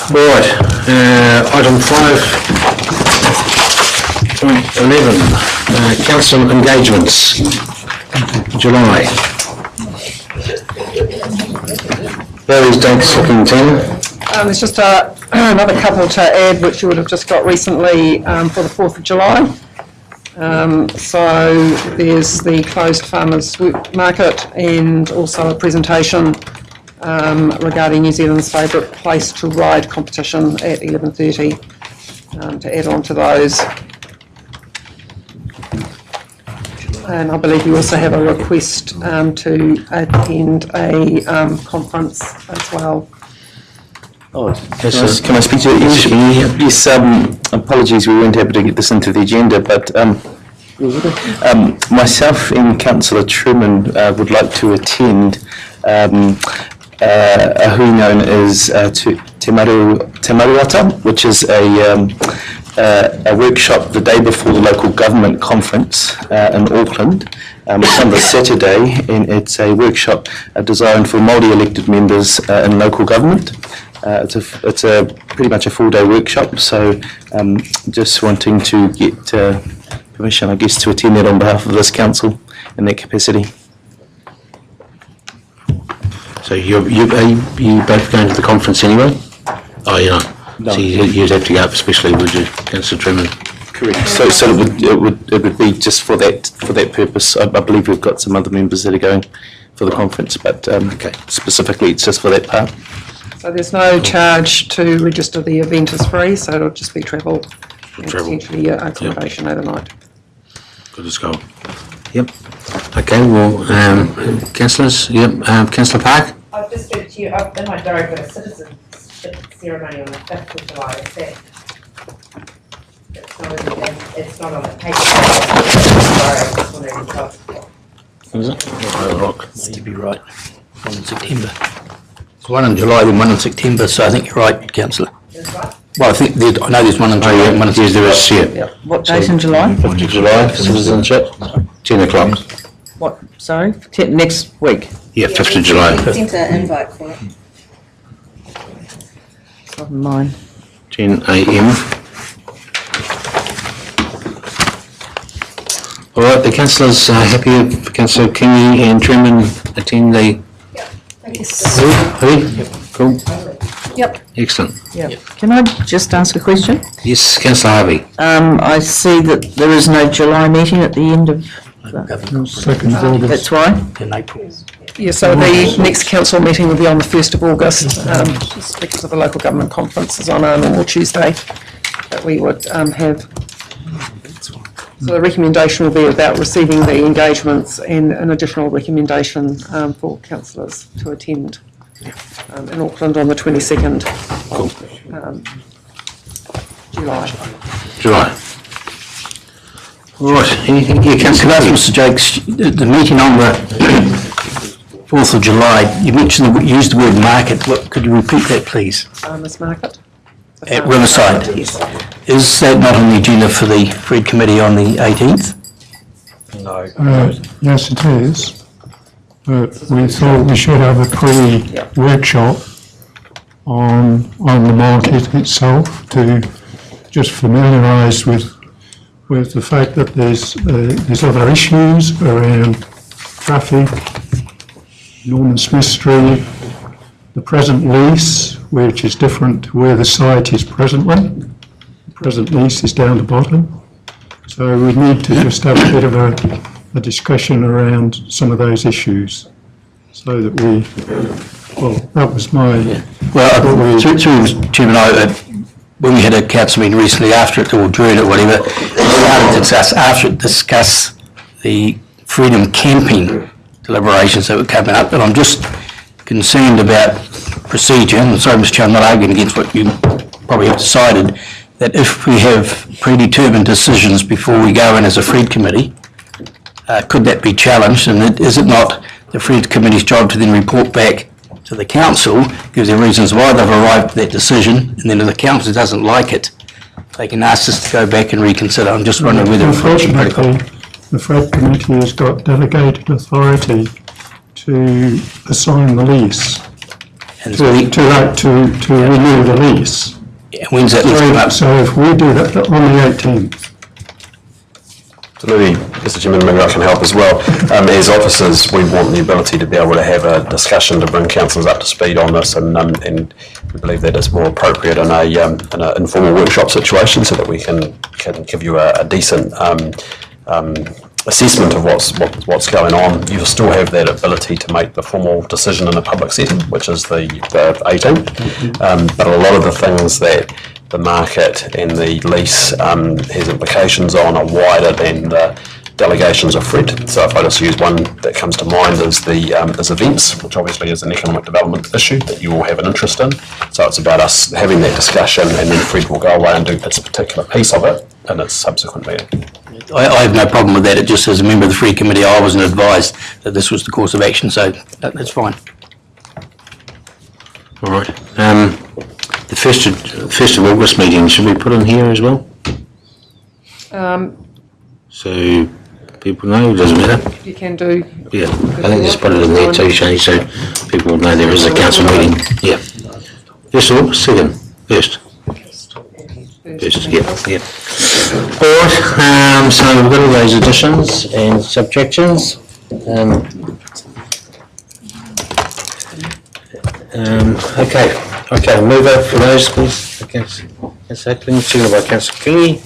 Right, item 5.11, council engagements, July. Those dates looking 10. There's just another couple to add, which you would have just got recently for the 4th of July. So there's the closed farmers market and also a presentation regarding New Zealand's favourite place to ride competition at 11:30 to add on to those. And I believe you also have a request to attend a conference as well. Oh, can I speak to you? Yes, apologies we weren't able to get this into the agenda, but myself and Councillor Truman would like to attend a hui known as Te Maruata, which is a workshop the day before the local government conference in Auckland. It's on the Saturday, and it's a workshop designed for Māori elected members in local government. It's a pretty much a full-day workshop, so just wanting to get permission, I guess, to attend that on behalf of this council in that capacity. So you both going to the conference anyway? Oh, you're not. No. So you'd have to go up, especially, would you, Councillor Truman? Correct. So it would be just for that purpose. I believe we've got some other members that are going for the conference, but okay, specifically it's just for that part. So there's no charge to register. The event is free, so it'll just be travel and potentially accommodation overnight. Good as gold. Yep. Okay, well, councillors, yep, Councillor Park? I've just read to you, in my diary, I've got a citizenship ceremony on the 5th of July. Is that? It's not on the paper. Is it? To be right. One in September. One in July, then one in September, so I think you're right, Councillor. Well, I think I know there's one in July and one in September. There is, yeah. What date in July? 5th of July, citizenship, 10 o'clock. What, sorry? Next week? Yeah, 5th of July. I sent an invite for it. It's not mine. 10 a.m. All right, the councillors are happy if Councillor Kingy and Truman attend the... Yep. Cool. Yep. Excellent. Yep. Can I just ask a question? Yes, Councillor Harvey. I see that there is no July meeting at the end of... 2nd of August. That's why? In April. Yeah, so the next council meeting will be on the 1st of August, just because of the local government conference is on a normal Tuesday that we would have. So the recommendation will be about receiving the engagements and an additional recommendation for councillors to attend in Auckland on the 22nd of July. All right, anything here, Councillor? Mr Jakes, the meeting on the 4th of July, you mentioned used the word market. Could you repeat that, please? Farmers Market. At Riverside. Yes. Is that not on the agenda for the Fred Committee on the 18th? No. Yes, it is. But we thought we should have a pre-workshop on the market itself to just familiarise with the fact that there's other issues around traffic, Norman Smith Street, the present lease, which is different to where the site is presently. The present lease is down the bottom. So we need to just have a bit of a discussion around some of those issues so that that was my... Well, Chairman, when we had a council meeting recently after it, or during it, whatever, we started to discuss the freedom camping deliberations that were coming up, and I'm just concerned about procedure, and sorry Mr Chair, I'm not arguing against what you probably have decided, that if we have predetermined decisions before we go in as a Fred Committee, could that be challenged, and is it not the Fred Committee's job to then report back to the council, give their reasons why they've arrived at that decision, and then if the council doesn't like it, they can ask us to go back and reconsider. I'm just wondering whether... Unfortunately, the Fred Committee has got delegated authority to assign the lease. And to renew the lease. yeah, when's that lease come up? So if we do that on the 18th, So maybe, Mr Chairman, maybe I can help as well. As officers, we want the ability to be able to have a discussion to bring councillors up to speed on this, and we believe that it's more appropriate in an informal workshop situation, so that we can give you a decent assessment of what's going on. You'll still have that ability to make the formal decision in a public setting, which is the 18th. But a lot of the things that the market and the lease has implications on are wider than the delegations of Fred. So if I just use one that comes to mind is is events, which obviously is an economic development issue that you all have an interest in. So it's about us having that discussion, and then Fred will go away and do its particular piece of it in its subsequent meeting. I have no problem with that. It just as a member of the Free Committee, I wasn't advised that this was the course of action, so that's fine. All right. The 1st of August meeting, should we put on here as well? So people know, it doesn't matter. You can do. Yeah, I think just put it in there too, Shani, so people will know there is a council meeting. Yeah. First of all, second, first. First, yeah. All right, so we've got all those additions and subtractions. Okay, move over for those, please. Okay, Councillor Ackland, seconded by Councillor Kingy.